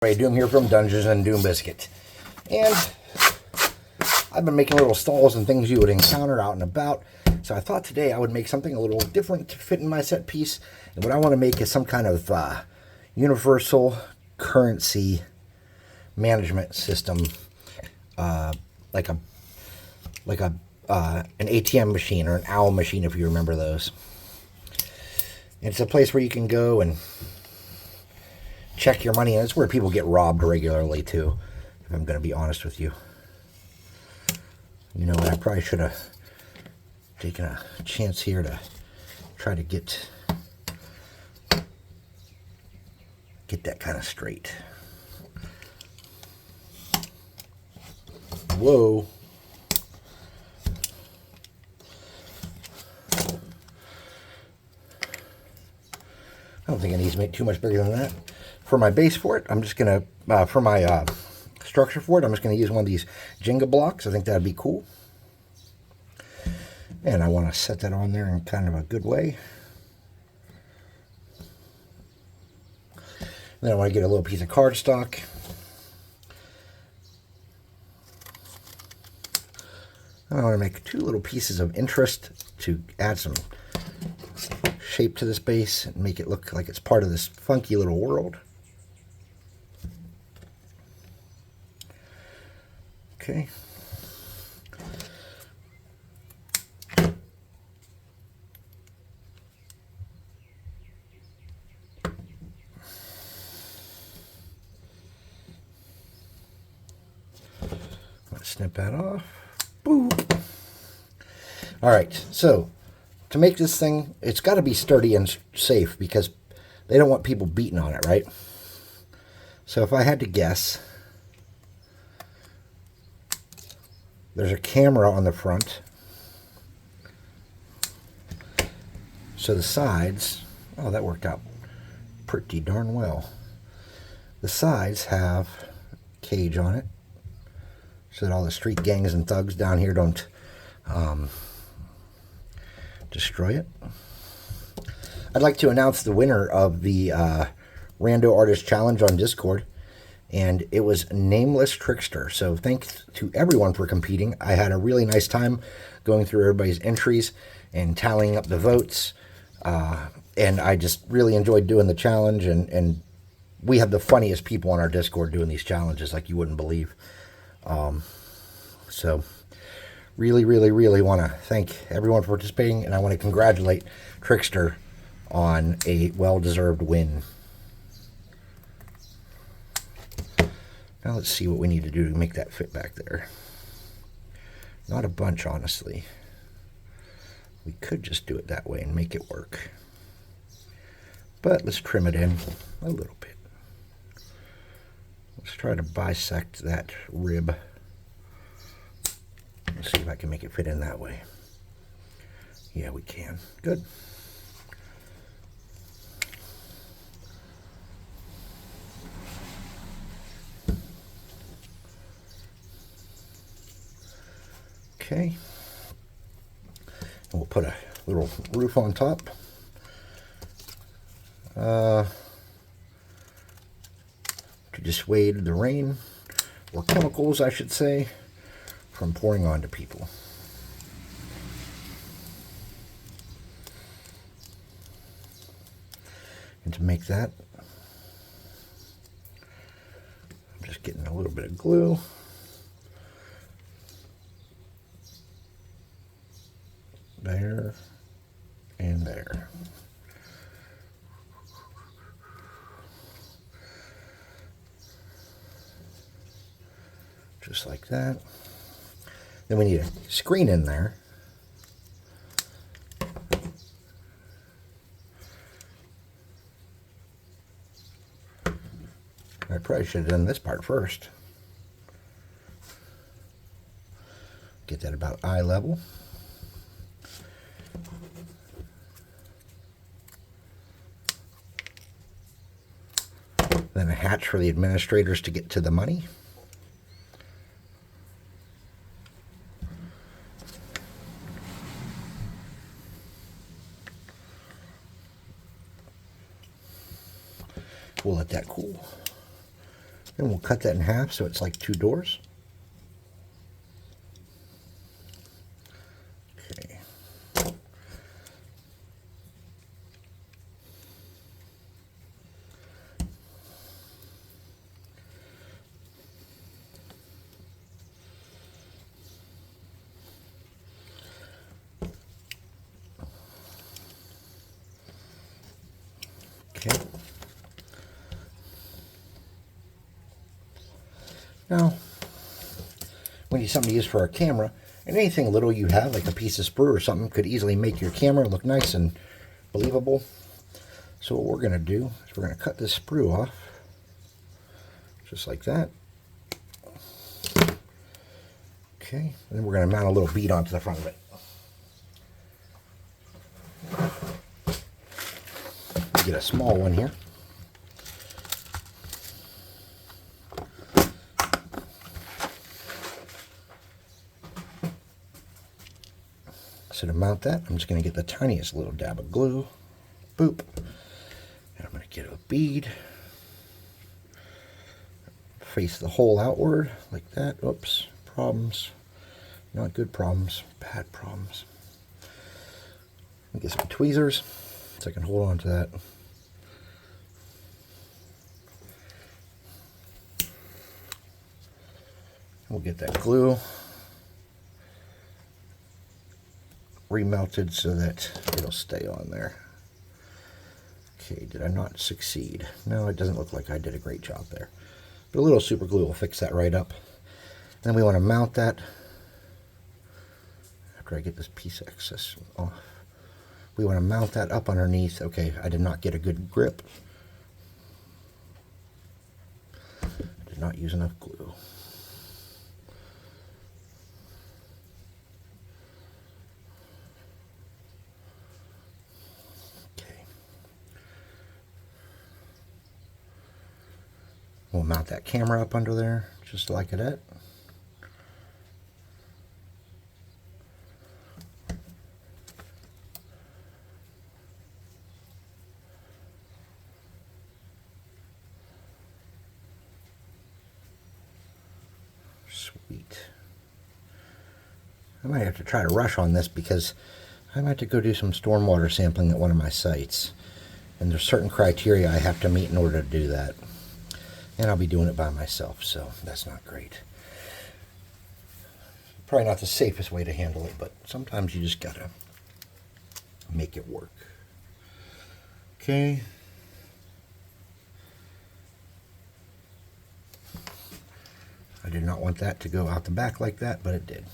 Doom here from Dungeons and Doom Biscuit. And I've been making little stalls and things you would encounter out and about. So I thought today I would make something a little different to fit in my set piece. And what I want to make is some kind of universal currency management system, like an ATM machine or an owl machine, if you remember those. It's a place where you can go and check your money, and it's where people get robbed regularly too, if I'm going to be honest with you. You know what, I probably should have taken a chance here to try to get that kind of straight. Whoa. I don't think it needs to make too much bigger than that. For my base for it, I'm just going to, for my structure for it, I'm just going to use one of these Jenga blocks. I think that would be cool. And I want to set that on there in kind of a good way. Then I want to get a little piece of cardstock. I want to make two little pieces of interest to add some shape to this base and make it look like it's part of this funky little world. Okay. Let's snip that off. Boop. All right, so to make this thing, it's got to be sturdy and safe because they don't want people beating on it, right? So if I had to guess, there's a camera on the front. So the sides, oh, that worked out pretty darn well. The sides have a cage on it so that all the street gangs and thugs down here don't destroy it. I'd like to announce the winner of the Rando Artist Challenge on Discord, and it was Nameless Trickster. So thanks to everyone for competing. I had a really nice time going through everybody's entries and tallying up the votes, and I just really enjoyed doing the challenge, and we have the funniest people on our Discord doing these challenges like you wouldn't believe. So really, really, really want to thank everyone for participating, and I want to congratulate Trickster on a well-deserved win. Now let's see what we need to do to make that fit back there. Not a bunch, honestly. We could just do it that way and make it work. But let's trim it in a little bit. Let's try to bisect that rib. Let's see if I can make it fit in that way. Yeah, we can. Good. Okay. And we'll put a little roof on top. To dissuade the rain, or chemicals, I should say, from pouring onto people. And to make that, I'm just getting a little bit of glue. There and there. Just like that. Then we need a screen in there. I probably should have done this part first. Get that about eye level. Then a hatch for the administrators to get to the money. We'll let that cool. Then we'll cut that in half so it's like 2 doors. Okay. Okay. Now, we need something to use for our camera, and anything little you have, like a piece of sprue or something, could easily make your camera look nice and believable. So what we're going to do is we're going to cut this sprue off, just like that. Okay, and then we're going to mount a little bead onto the front of it. Get a small one here. So to mount that, I'm just going to get the tiniest little dab of glue. Boop. And I'm going to get a bead. Face the hole outward like that. Oops. Problems. Not good problems. Bad problems. Get some tweezers so I can hold on to that. We'll get that glue remelted so that it'll stay on there. Okay, did I not succeed? No, it doesn't look like I did a great job there. But a little super glue will fix that right up. Then we want to mount that after I get this piece of excess off. We want to mount that up underneath. Okay, I did not get a good grip. I did not use enough glue. We'll mount that camera up under there, just like that. Sweet. I might have to try to rush on this because I might have to go do some stormwater sampling at one of my sites. And there's certain criteria I have to meet in order to do that. And I'll be doing it by myself, so that's not great. Probably not the safest way to handle it, but sometimes you just gotta make it work. Okay. I did not want that to go out the back like that, but it did.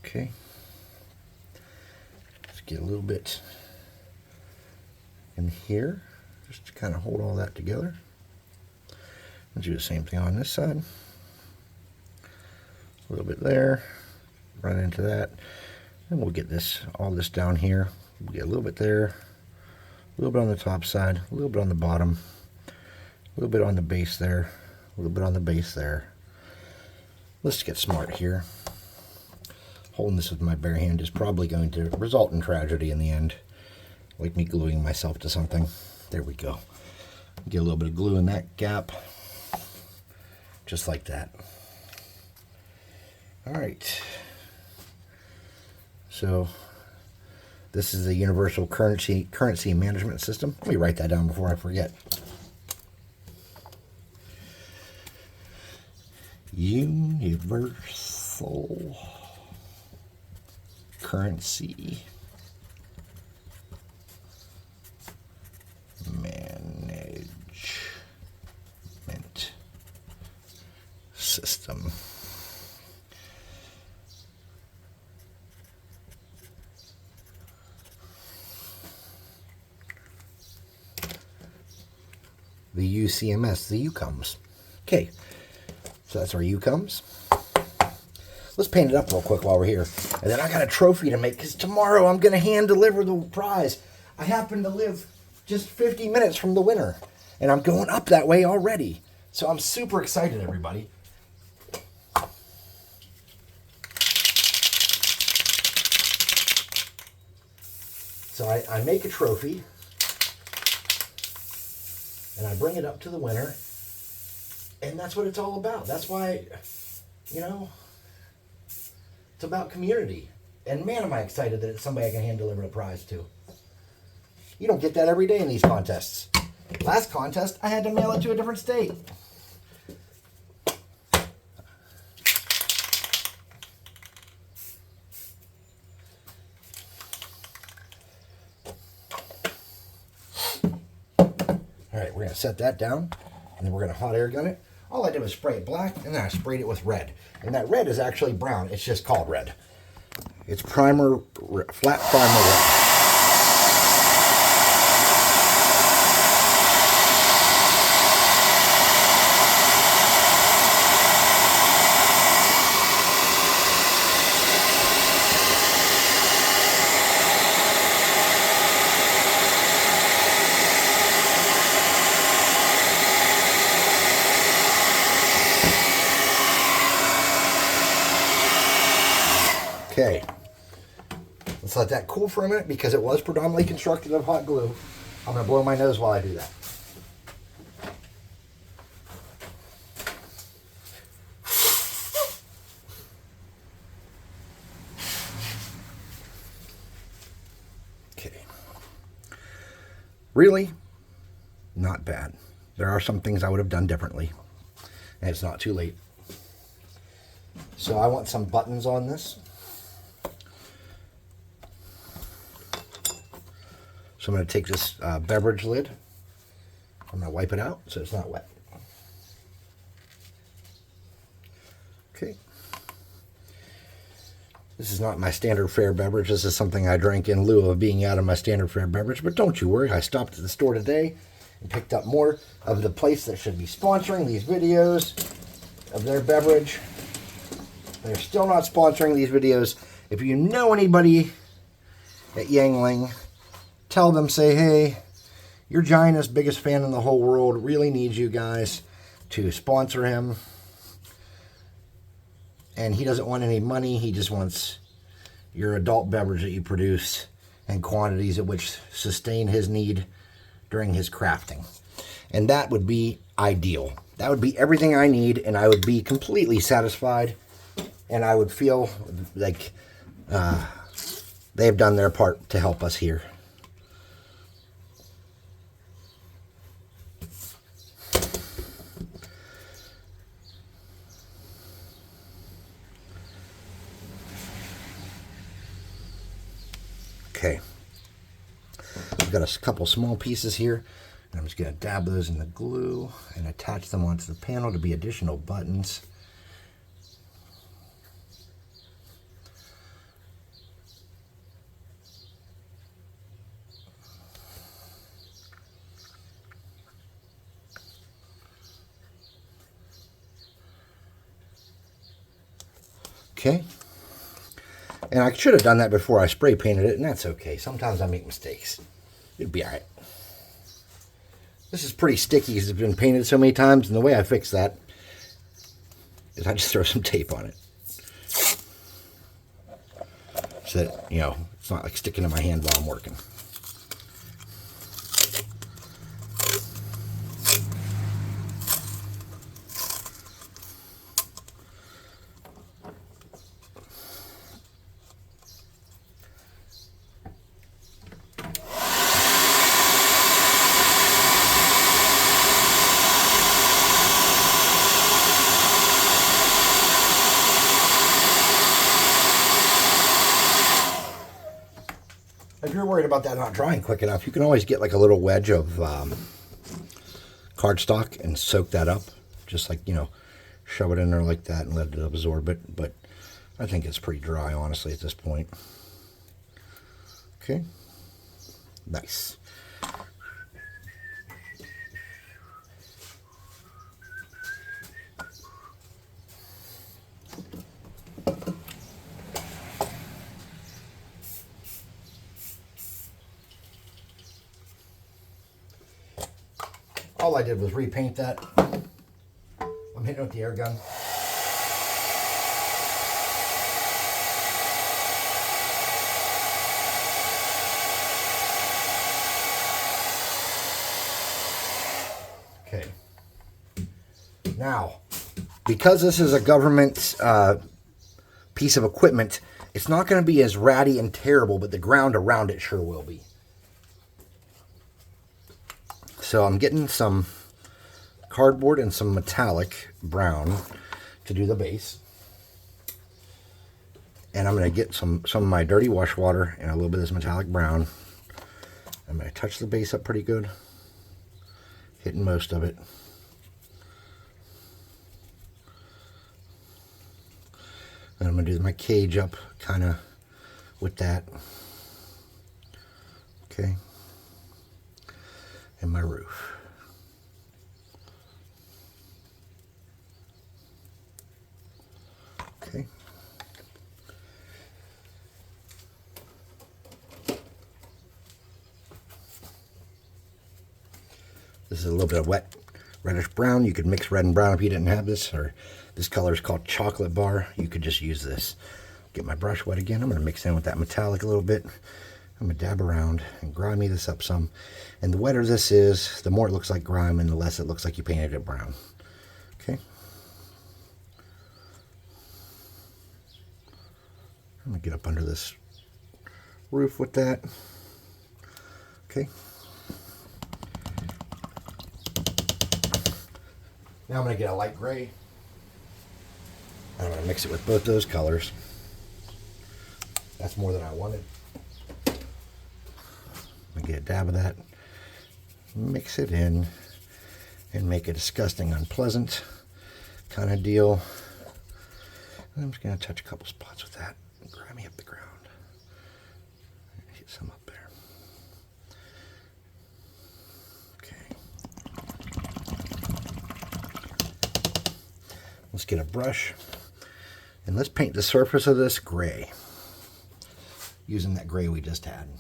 Okay, let's get a little bit in here just to kind of hold all that together. We'll do the same thing on this side. A little bit there, run into that, and we'll get this all this down here. We'll get a little bit there, a little bit on the top side, a little bit on the bottom, a little bit on the base there, a little bit on the base there. Let's get smart here. Holding this with my bare hand is probably going to result in tragedy in the end, like me gluing myself to something. There we go. Get a little bit of glue in that gap, just like that. All right. So this is the Universal Currency Management System. Let me write that down before I forget. Universal Currency Management System. The UCMS, the UComes. Okay, so that's our UComes. Let's paint it up real quick while we're here. And then I got a trophy to make because tomorrow I'm going to hand deliver the prize. I happen to live just 50 minutes from the winner. And I'm going up that way already. So I'm super excited, everybody. So I make a trophy, and I bring it up to the winner, and that's what it's all about. That's why, you know, it's about community. And man, am I excited that it's somebody I can hand deliver a prize to. You don't get that every day in these contests. Last contest, I had to mail it to a different state. All right, we're going to set that down, and then we're going to hot air gun it. All I did was spray it black, and then I sprayed it with red. And that red is actually brown. It's just called red. It's primer, flat primer red. Okay, let's let that cool for a minute because it was predominantly constructed of hot glue. I'm going to blow my nose while I do that. Okay. Really? Not bad. There are some things I would have done differently, and it's not too late. So I want some buttons on this. So I'm going to take this beverage lid. I'm going to wipe it out so it's not wet. Okay. This is not my standard fare beverage. This is something I drank in lieu of being out of my standard fare beverage. But don't you worry. I stopped at the store today and picked up more of the place that should be sponsoring these videos of their beverage. They're still not sponsoring these videos. If you know anybody at Yangling, tell them, say, hey, your giantest, biggest fan in the whole world really needs you guys to sponsor him. And he doesn't want any money. He just wants your adult beverage that you produce and quantities at which sustain his need during his crafting. And that would be ideal. That would be everything I need, and I would be completely satisfied. And I would feel like they've done their part to help us here. Okay, I've got a couple small pieces here, and I'm just going to dab those in the glue and attach them onto the panel to be additional buttons. Okay. And I should have done that before I spray painted it, and that's okay. Sometimes I make mistakes. It'll be all right. This is pretty sticky because it's been painted so many times, and the way I fix that is I just throw some tape on it. So that, you know, it's not like sticking to my hand while I'm working. If you're worried about that not drying quick enough, you can always get like a little wedge of cardstock and soak that up. Just like, you know, shove it in there like that and let it absorb it. But I think it's pretty dry, honestly, at this point. Okay. Nice. All I did was repaint that. I'm hitting it with the air gun. Okay. Now, because this is a government piece of equipment, it's not going to be as ratty and terrible, but the ground around it sure will be. So I'm getting some cardboard and some metallic brown to do the base. And I'm going to get some of my dirty wash water and a little bit of this metallic brown. I'm going to touch the base up pretty good, hitting most of it. And I'm going to do my cage up kind of with that. Okay. And my roof. Okay. This is a little bit of wet reddish brown. You could mix red and brown if you didn't have this, or this color is called chocolate bar. You could just use this. Get my brush wet again. I'm going to mix in with that metallic a little bit. I'm going to dab around and grimy this up some. And the wetter this is, the more it looks like grime and the less it looks like you painted it brown. Okay. I'm going to get up under this roof with that. Okay. Now I'm going to get a light gray. I'm going to mix it with both those colors. That's more than I wanted. I'm going to get a dab of that. Mix it in and make a disgusting, unpleasant kind of deal. And I'm just going to touch a couple spots with that and grimy up the ground. Hit some up there. Let's get a brush and let's paint the surface of this gray using that gray we just had.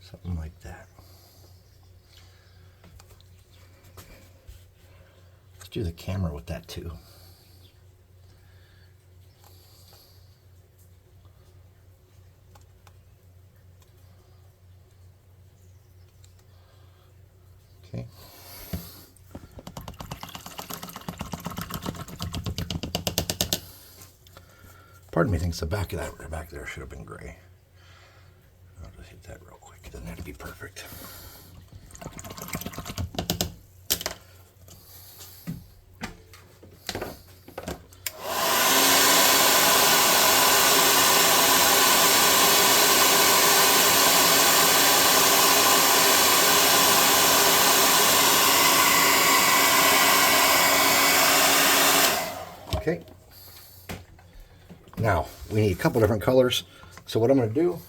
Something like that. Let's do the camera with that too. Okay. Part of me thinks the back of that back there should have been gray. I'll just hit that real quick. It doesn't have to be perfect. Okay. Now, we need a couple different colors. So what I'm going to do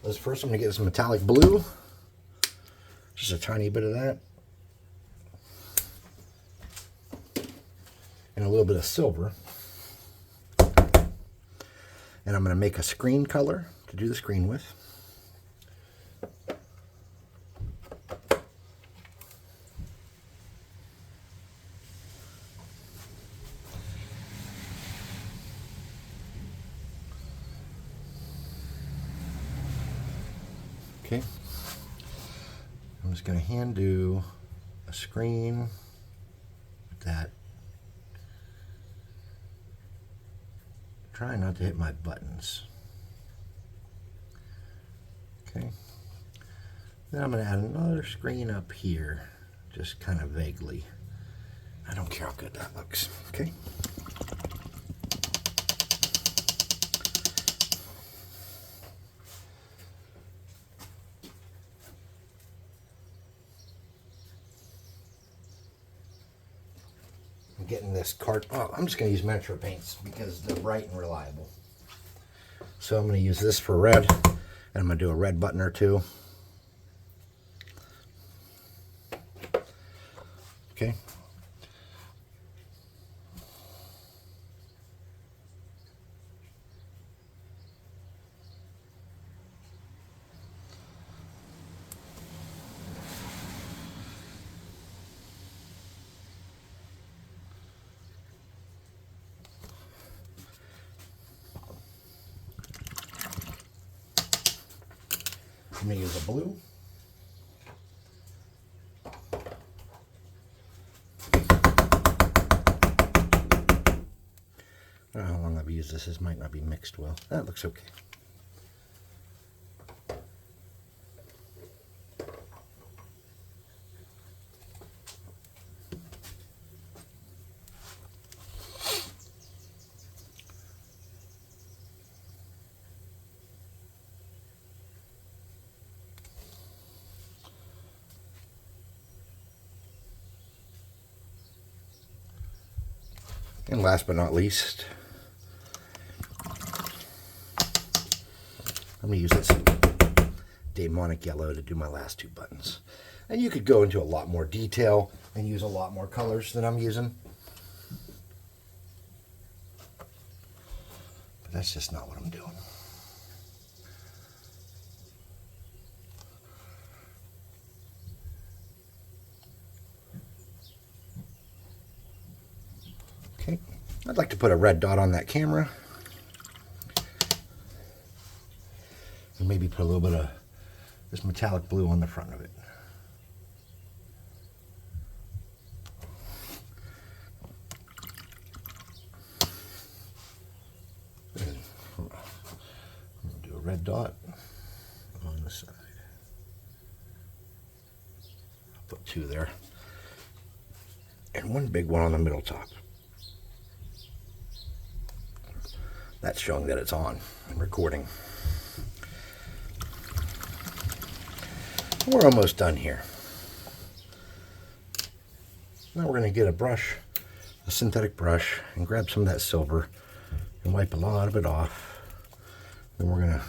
is first I'm going to get some metallic blue. Just a tiny bit of that. And a little bit of silver. And I'm going to make a screen color to do the screen with. Okay, I'm just going to hand do a screen with that. Try not to hit my buttons. Okay, then I'm going to add another screen up here, just kind of vaguely. I don't care how good that looks. Okay. Getting this card. Oh, I'm just going to use miniature paints because they're bright and reliable. So I'm going to use this for red, and I'm going to do a red button or two. Okay. I'm going to use a blue. I don't know how long I've used this. This might not be mixed well. That looks okay. And last but not least, I'm going to use this demonic yellow to do my last two buttons. And you could go into a lot more detail and use a lot more colors than I'm using. But that's just not what I'm doing. Okay, I'd like to put a red dot on that camera. And maybe put a little bit of this metallic blue on the front of it. And I'm going to do a red dot on the side. I'll put two there. And one big one on the middle top. That's showing that it's on and recording. We're almost done here. Now we're going to get a brush, a synthetic brush, and grab some of that silver and wipe a lot of it off. Then we're going to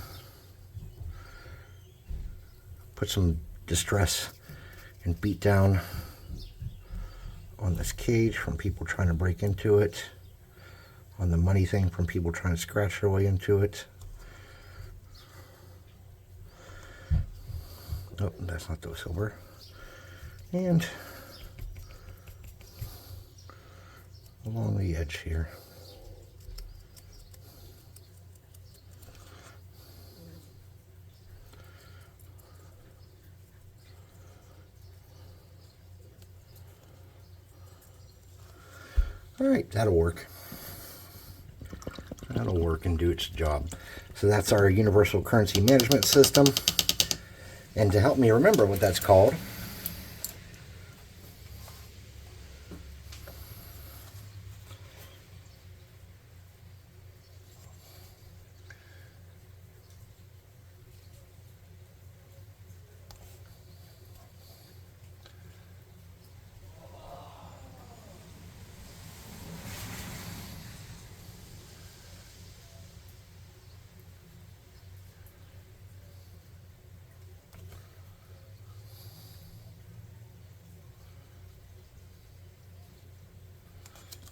put some distress and beat down on this cage from people trying to break into it, on the money thing from people trying to scratch their way into it. Oh, that's not the silver. And along the edge here. All right, that'll work. That'll work and do its job. So that's our universal currency management system. And to help me remember what that's called,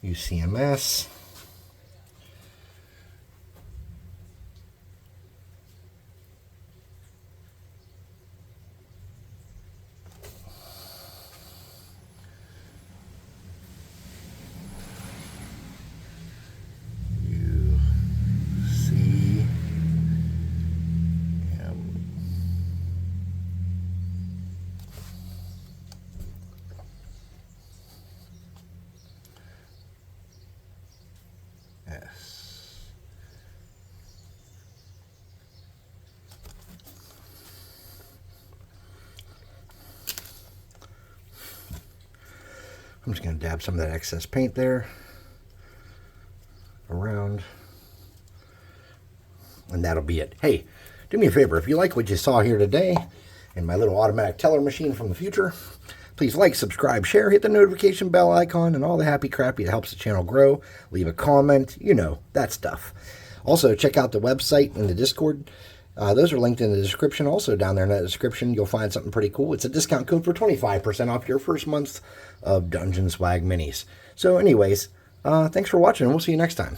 UCMS. I'm just going to dab some of that excess paint there around, and that'll be it. Hey, do me a favor, if you like what you saw here today in my little automatic teller machine from the future, please like, subscribe, share, hit the notification bell icon, and all the happy crappy that helps the channel grow. Leave a comment, you know, that stuff. Also, check out the website and the Discord. Those are linked in the description. Also, down there in that description, you'll find something pretty cool. It's a discount code for 25% off your first month of Dungeon Swag Minis. So anyways, thanks for watching, and we'll see you next time.